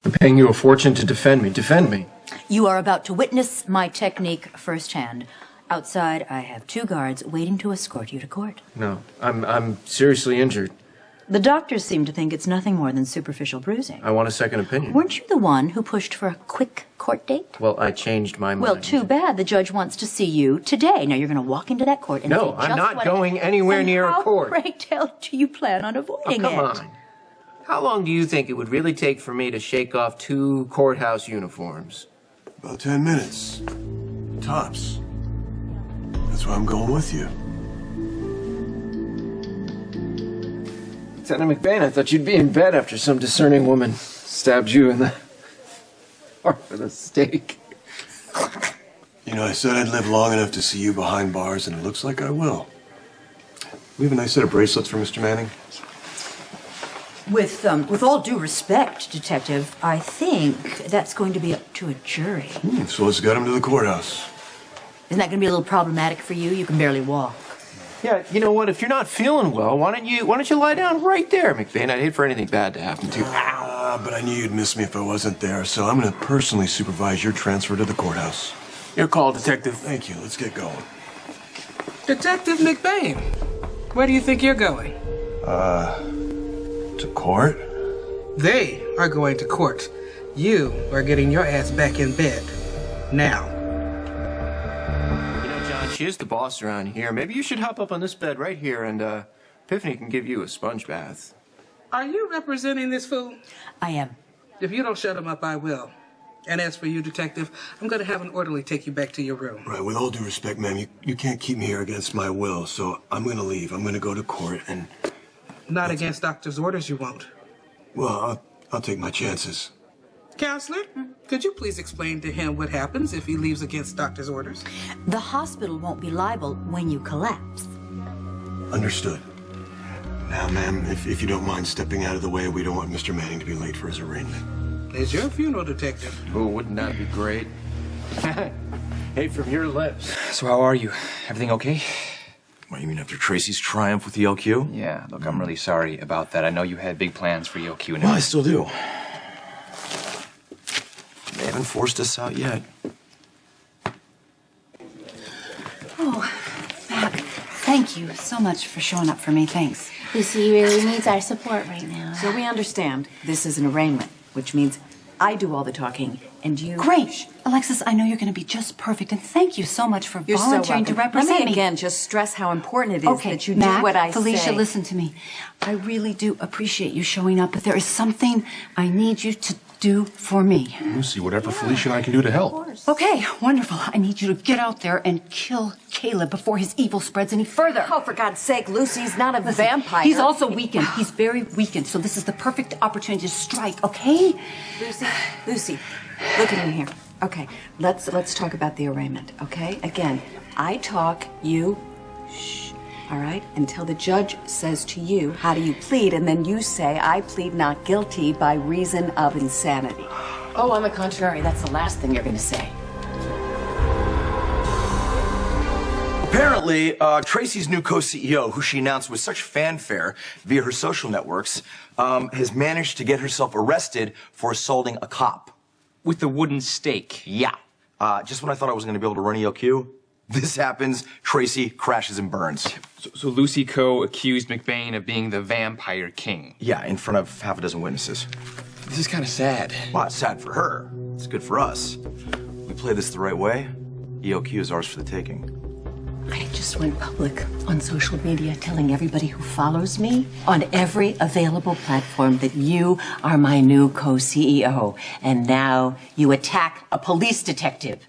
They're paying you a fortune to defend me. Defend me. You are about to witness my technique firsthand. Outside, I have 2 guards waiting to escort you to court. No, I'm seriously injured. The doctors seem to think it's nothing more than superficial bruising. I want a second opinion. Weren't you the one who pushed for a quick court date? Well, I changed my mind. Well, too bad. The judge wants to see you today. Now, you're going to walk into that court and No, I'm not going anywhere near a court. Pray tell, do you plan on avoiding Come on. How long do you think it would really take for me to shake off 2 courthouse uniforms? About 10 minutes. Tops. That's why I'm going with you. Lieutenant McBain, I thought you'd be in bed after some discerning woman stabbed you in the heart with a stake. You know, I said I'd live long enough to see you behind bars, and it looks like I will. We have a nice set of bracelets for Mr. Manning. With all due respect, Detective, I think that's going to be up to a jury. So let's get him to the courthouse. Isn't that going to be a little problematic for you? You can barely walk. Yeah, you know what? If you're not feeling well, why don't you lie down right there, McBain? I'd hate for anything bad to happen to you. But I knew you'd miss me if I wasn't there, so I'm going to personally supervise your transfer to the courthouse. Your call, Detective. Thank you. Let's get going. Detective McBain, where do you think you're going? To court? They are going to court. You are getting your ass back in bed. Now. You know, John, she is the boss around here. Maybe you should hop up on this bed right here and, Epiphany can give you a sponge bath. Are you representing this fool? I am. If you don't shut him up, I will. And as for you, Detective, I'm going to have an orderly take you back to your room. Right, with all due respect, ma'am, you can't keep me here against my will, so I'm going to leave. I'm going to go to court and... Not against doctor's orders, you won't. Well, I'll take my chances. Counselor, could you please explain to him what happens if he leaves against doctor's orders? The hospital won't be liable when you collapse. Understood. Now, ma'am, if you don't mind stepping out of the way, we don't want Mr. Manning to be late for his arraignment. It's your funeral, Detective. Oh, wouldn't that be great? Hey, from your lips. So how are you? Everything okay? What, you mean after Tracy's triumph with ELQ? Yeah, look, I'm really sorry about that. I know you had big plans for ELQ and Well, I still do. They haven't forced us out yet. Oh, Mac, thank you so much for showing up for me. Thanks. Lucy really needs our support right now. So we understand this is an arraignment, which means I do all the talking, and you... Great! Alexis, I know you're going to be just perfect, and thank you so much for volunteering to represent me. Let me again just stress how important it is that you Mac, do what I Felicia, say. listen to me. I really do appreciate you showing up, but there is something I need you to do for me. Lucy, whatever Felicia and I can do to help. Okay, wonderful. I need you to get out there and kill Caleb before his evil spreads any further. Oh, for God's sake, Lucy's not a vampire. He's also weakened. He's very weakened, so this is the perfect opportunity to strike, okay? Lucy, look at me here. Okay, let's talk about the arraignment, okay? Again, I talk, you shh. All right? Until the judge says to you, how do you plead? And then you say, I plead not guilty by reason of insanity. Oh, on the contrary, that's the last thing you're going to say. Apparently, Tracy's new co-CEO, who she announced with such fanfare via her social networks, has managed to get herself arrested for assaulting a cop. With the wooden stake. Yeah. Just when I thought I was going to be able to run ELQ, this happens. Tracy crashes and burns. So Lucy Coe accused McBain of being the vampire king. Yeah, in front of half a dozen witnesses. This is kind of sad. Well, it's sad for her. It's good for us. We play this the right way, ELQ is ours for the taking. I just went public on social media telling everybody who follows me on every available platform that you are my new co-CEO. And now you attack a police detective.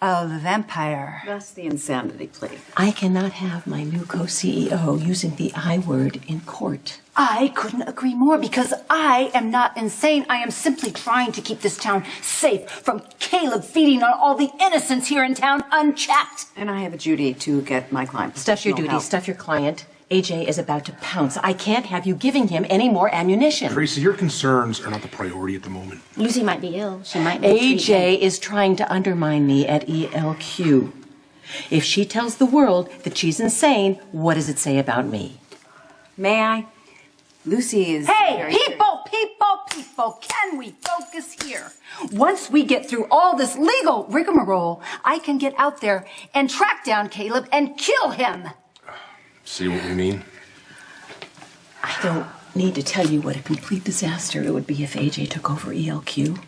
Oh, the vampire. That's the insanity plea. I cannot have my new co-CEO using the I word in court. I couldn't agree more because I am not insane. I am simply trying to keep this town safe from Caleb feeding on all the innocents here in town unchecked. And I have a duty to get my client. Stuff your duty, stuff your client. AJ is about to pounce. I can't have you giving him any more ammunition. Tracy, your concerns are not the priority at the moment. Lucy might be ill. She might need AJ is trying to undermine me at ELQ. If she tells the world that she's insane, what does it say about me? May I? Lucy is... Hey, people! People, can we focus here? Once we get through all this legal rigmarole, I can get out there and track down Caleb and kill him. See what we mean? I don't need to tell you what a complete disaster it would be if AJ took over ELQ.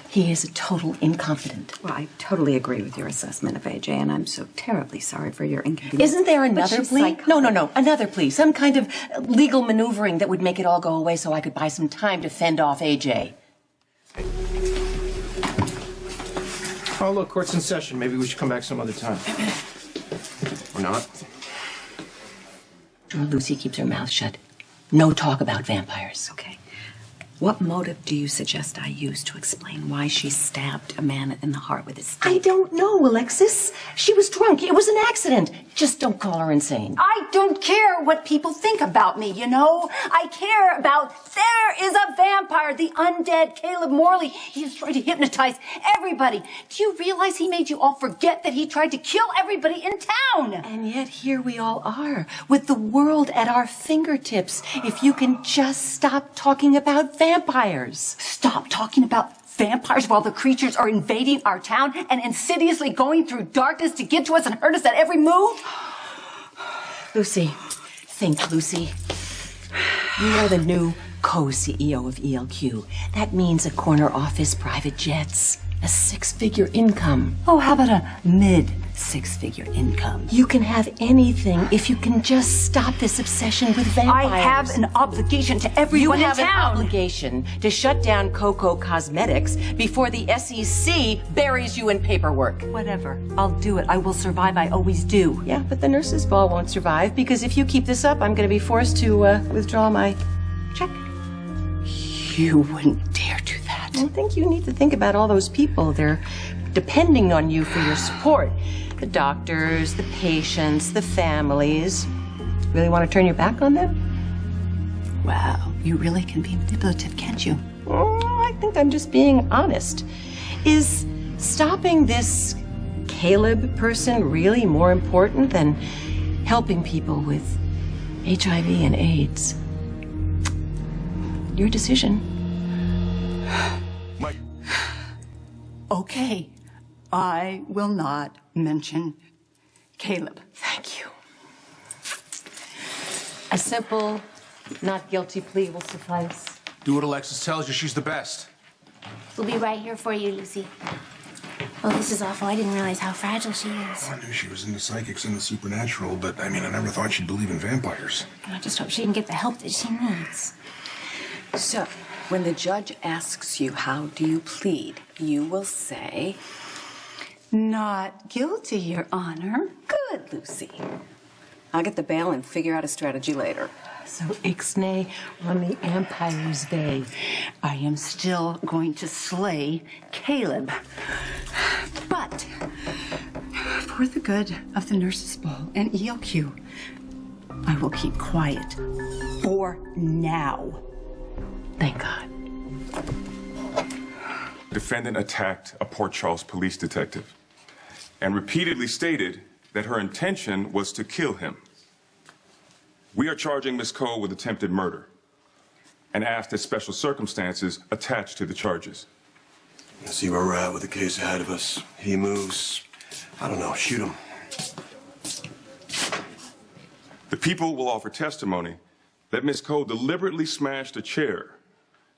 He is a total incompetent. Well, I totally agree with your assessment of AJ, and I'm so terribly sorry for your inconvenience. Isn't there another plea? No, another plea. Some kind of legal maneuvering that would make it all go away so I could buy some time to fend off AJ. Oh, look, court's in session. Maybe we should come back some other time. Or not. Lucy keeps her mouth shut. No talk about vampires. Okay. What motive do you suggest I use to explain why she stabbed a man in the heart with a stake? I don't know, Alexis. She was drunk. It was an accident. Just don't call her insane. I don't care what people think about me, you know? I care about there is a vampire, the undead Caleb Morley. He is trying to hypnotize everybody. Do you realize he made you all forget that he tried to kill everybody in town? And yet here we all are, with the world at our fingertips. If you can just stop talking about vampires. Stop talking about vampires while the creatures are invading our town and insidiously going through darkness to get to us and hurt us at every move? Lucy, think, Lucy. You are the new co-CEO of ELQ. That means a corner office, private jets, a six-figure income. Oh, how about a mid-six-figure income? You can have anything if you can just stop this obsession with vampires. I have an obligation to everyone in town. You have an obligation to shut down Coco Cosmetics before the SEC buries you in paperwork. Whatever. I'll do it. I will survive. I always do. Yeah, but the nurses' ball won't survive because if you keep this up, I'm going to be forced to withdraw my check. You wouldn't dare do that. I think you need to think about all those people. They're depending on you for your support. The doctors, the patients, the families. Really want to turn your back on them? Wow, you really can be manipulative, can't you? I think I'm just being honest. Is stopping this Caleb person really more important than helping people with HIV and AIDS? Your decision. Mike. Okay, I will not mention Caleb. Thank you. A simple, not guilty plea will suffice. Do what Alexis tells you. She's the best. We'll be right here for you, Lucy. Oh, this is awful. I didn't realize how fragile she is. I knew she was into psychics and the supernatural, but I never thought she'd believe in vampires. I just hope she can get the help that she needs. So, when the judge asks you how do you plead, you will say, Not guilty, Your Honor. good, Lucy. I'll get the bail and figure out a strategy later. So, ixnay on the Empire's Day. I am still going to slay Caleb. But, for the good of the nurses' ball and ELQ, I will keep quiet for now. Thank God. The defendant attacked a Port Charles police detective and repeatedly stated that her intention was to kill him. We are charging Ms. Cole with attempted murder and ask that special circumstances attached to the charges. Let's see where we're at with the case ahead of us. He moves. I don't know, shoot him. The people will offer testimony that Ms. Cole deliberately smashed a chair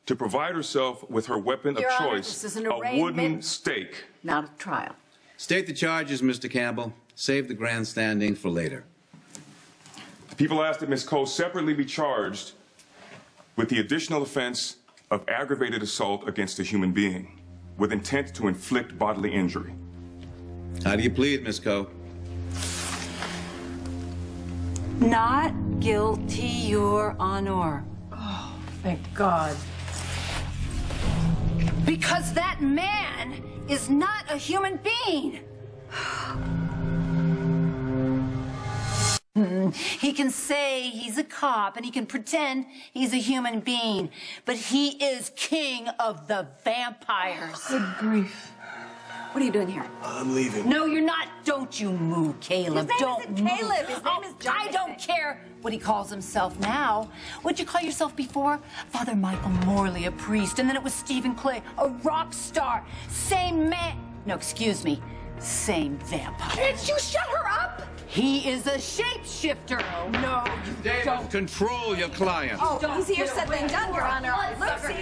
to provide herself with her weapon of Your Honor, choice, this is an a wooden arraignment. stake. Not a trial. State the charges, Mr. Campbell. Save the grandstanding for later. The people ask that Ms. Cole separately be charged with the additional offense of aggravated assault against a human being with intent to inflict bodily injury. How do you plead, Miss Coe? Not guilty, Your Honor. Oh, thank God. Because that man is not a human being. He can say he's a cop and he can pretend he's a human being, but he is king of the vampires. Good grief. What are you doing here? I'm leaving. No, you're not. Don't you move, Caleb. His name Don't isn't move. Caleb. His name is John. I don't care what he calls himself now. What'd you call yourself before? Father Michael Morley, a priest. And then it was Stephen Clay, a rock star. Same man. No, excuse me. Same vampire. Can't you shut her up? He is a shapeshifter. No, you David, don't. control your client. Oh, easier said than done, Your Honor. Lucy!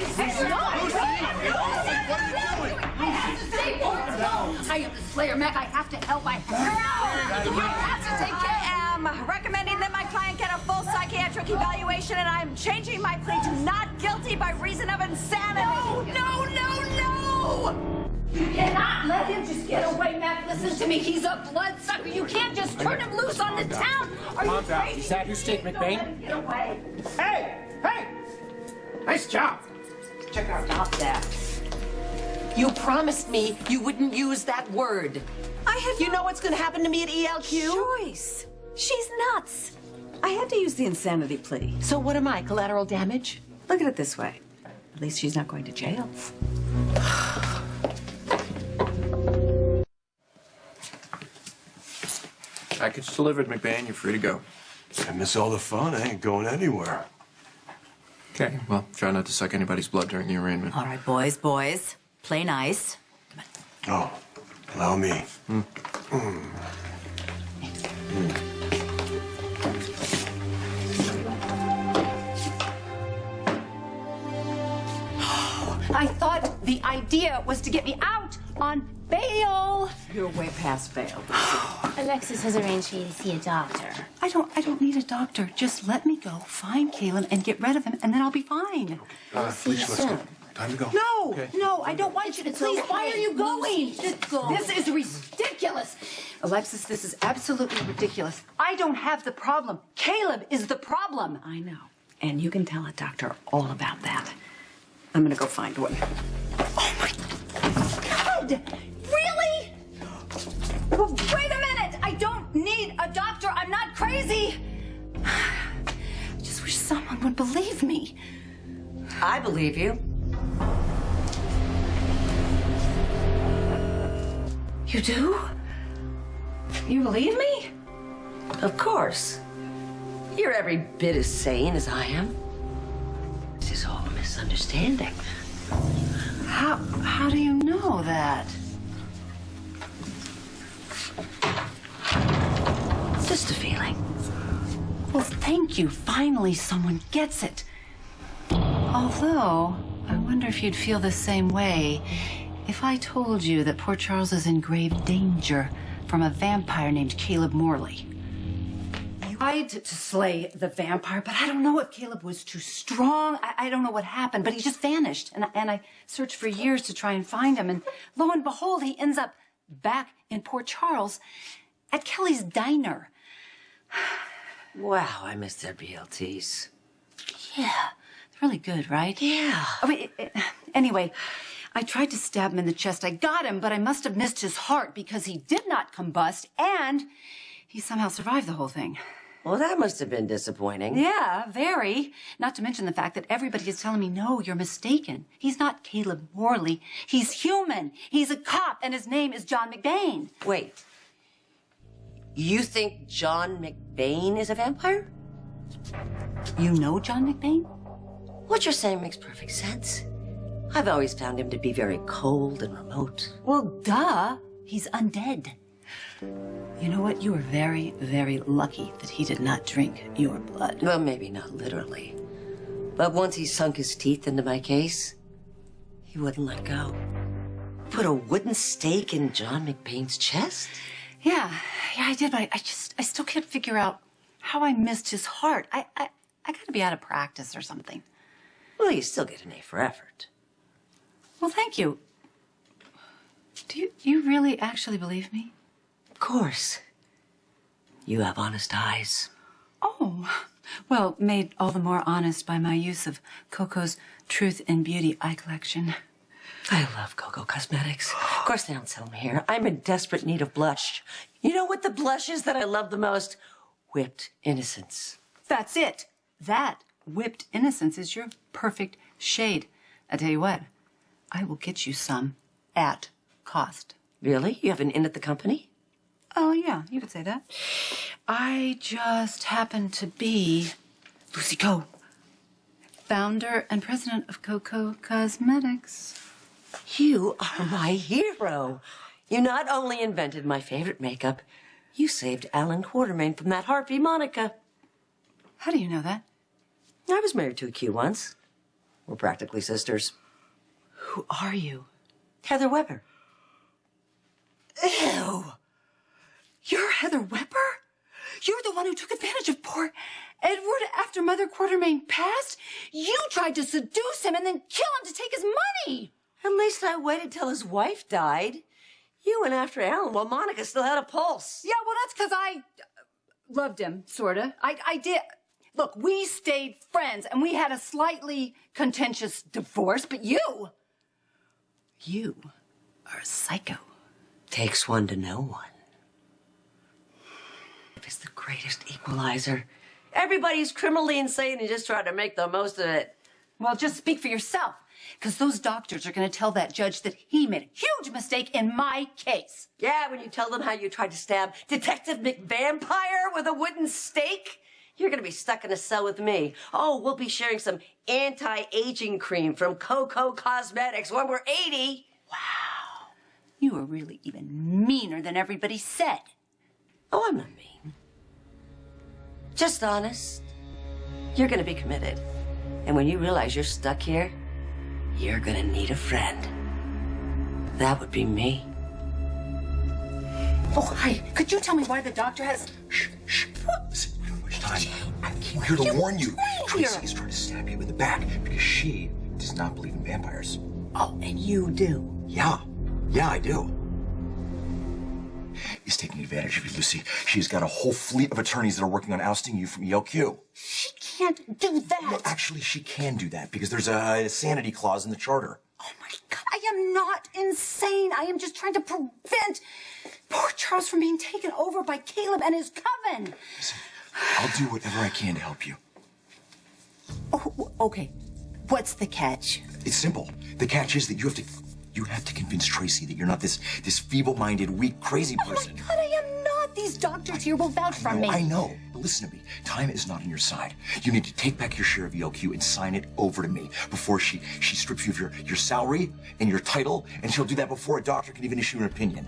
I am the Slayer, Mac. I have to help. I have to take care. I am recommending that my client get a full psychiatric evaluation, and I'm changing my plea to not guilty by reason of insanity. No! You cannot let him just get away, Mac. Listen to me. He's a bloodsucker. You can't just turn him loose on the town. Are you crazy? Is that your stick, McBain? Get away. Hey! Nice job. Check out. Stop that. You promised me you wouldn't use that word. I had You know what's going to happen to me at ELQ? choice. She's nuts. I had to use the insanity plea. So what am I, collateral damage? Look at it this way. At least she's not going to jail. Package delivered, McBain. You're free to go. I miss all the fun. I ain't going anywhere. Okay, well, try not to suck anybody's blood during the arraignment. All right, boys. Play nice. Oh, allow me. I thought the idea was to get me out on bail. You're way past bail. Alexis has arranged for you to see a doctor. I don't need a doctor. Just let me go find Caleb and get rid of him, and then I'll be fine. Please, let's go. Time to go. No, I don't want you to. Please, why are you going? This is ridiculous. Alexis, this is absolutely ridiculous. I don't have the problem. Caleb is the problem. I know. And you can tell a doctor all about that. I'm gonna go find one. Oh my God! Really? Well, wait a minute! I don't need a doctor. I'm not crazy. I just wish someone would believe me. I believe you. You do? You believe me? Of course. You're every bit as sane as I am. This is all a misunderstanding. How do you know that? Just a feeling. Well, thank you. Finally, someone gets it. Although, I wonder if you'd feel the same way if I told you that poor Charles is in grave danger from a vampire named Caleb Morley. You tried to slay the vampire, but I don't know if Caleb was too strong. I don't know what happened, but he just vanished. And I searched for years to try and find him. And lo and behold, he ends up back in Port Charles at Kelly's diner. Wow, I miss their BLTs. Yeah, it's really good, right? Yeah. I mean, anyway, I tried to stab him in the chest. I got him, but I must have missed his heart because he did not combust, and he somehow survived the whole thing. Well, that must have been disappointing. Yeah, very. Not to mention the fact that everybody is telling me, no, you're mistaken. He's not Caleb Morley. He's human. He's a cop, and his name is John McBain. Wait. You think John McBain is a vampire? You know John McBain? What you're saying makes perfect sense. I've always found him to be very cold and remote. Well, duh. He's undead. You know what? You were very, very lucky that he did not drink your blood. Well, maybe not literally. But once he sunk his teeth into my case, he wouldn't let go. Put a wooden stake in John McBain's chest? Yeah, I did, but I still can't figure out how I missed his heart. I gotta be out of practice or something. Well, you still get an A for effort. Well, thank you. Do you really actually believe me? Of course. You have honest eyes. Oh, well, made all the more honest by my use of Coco's Truth and Beauty eye collection. I love Coco Cosmetics. Of course, they don't sell them here. I'm in desperate need of blush. You know what the blush is that I love the most? Whipped innocence. That's it. That whipped innocence is your perfect shade. I tell you what, I will get you some at cost. Really? You have an in at the company? Oh, yeah, you could say that. I just happen to be Lucy Coe, founder and president of Coco Cosmetics. You are my hero. You not only invented my favorite makeup, you saved Alan Quartermain from that harpy Monica. How do you know that? I was married to a Q once. We're practically sisters. Who are you? Heather Weber. Ew! You're Heather Weber? You're the one who took advantage of poor Edward after Mother Quartermain passed? You tried to seduce him and then kill him to take his money! At least I waited till his wife died. You went after Alan while Monica still had a pulse. Yeah, well, that's because I loved him, sorta. I did. Look, we stayed friends and we had a slightly contentious divorce, but you are a psycho. Takes one to know one. It's the greatest equalizer. Everybody's criminally insane and just trying to make the most of it. Well, just speak for yourself, because those doctors are going to tell that judge that he made a huge mistake in my case. Yeah, when you tell them how you tried to stab Detective McVampire with a wooden stake, you're going to be stuck in a cell with me. Oh, we'll be sharing some anti-aging cream from Coco Cosmetics when we're 80. Wow. You were really even meaner than everybody said. Oh, I'm not mean. Just honest. You're going to be committed. And when you realize you're stuck here, you're going to need a friend. That would be me. Oh, hi. Could you tell me why the doctor has... Shh. Listen, we don't have much time. I came here to warn you. Tracy is trying to stab you in the back because she does not believe in vampires. Oh, and you do? Yeah, I do. He's taking advantage of you, Lucy. She's got a whole fleet of attorneys that are working on ousting you from ELQ. She can't do that. No, actually, she can do that because there's a sanity clause in the charter. Oh, my God. I am not insane. I am just trying to prevent poor Charles from being taken over by Caleb and his coven. Listen, I'll do whatever I can to help you. Oh, okay. What's the catch? It's simple. The catch is that you have to convince Tracy that you're not this feeble-minded, weak, crazy person. Oh, my God, I am not. These doctors here will vouch for me. I know. But listen to me. Time is not on your side. You need to take back your share of ELQ and sign it over to me before she strips you of your salary and your title, and she'll do that before a doctor can even issue an opinion.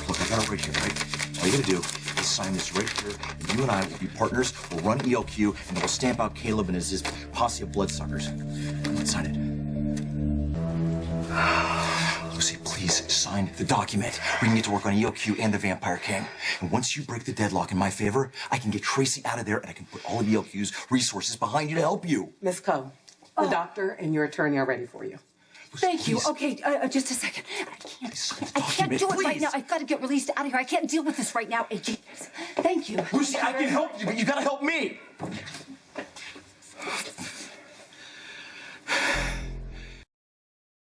Look, I got it right here, right? All you gotta do is sign this right here, and you and I will be partners. We'll run ELQ, and then we'll stamp out Caleb and his posse of bloodsuckers. Let's sign it. Lucy, please sign the document. We can get to work on ELQ and the Vampire King. And once you break the deadlock in my favor, I can get Tracy out of there, and I can put all of ELQ's resources behind you to help you. Miss Coe, the doctor and your attorney are ready for you. Thank you. Okay, just a second. I can't do it right now. I've got to get released out of here. I can't deal with this right now, AJ. Thank you. Lucy, I can help you, but you gotta help me.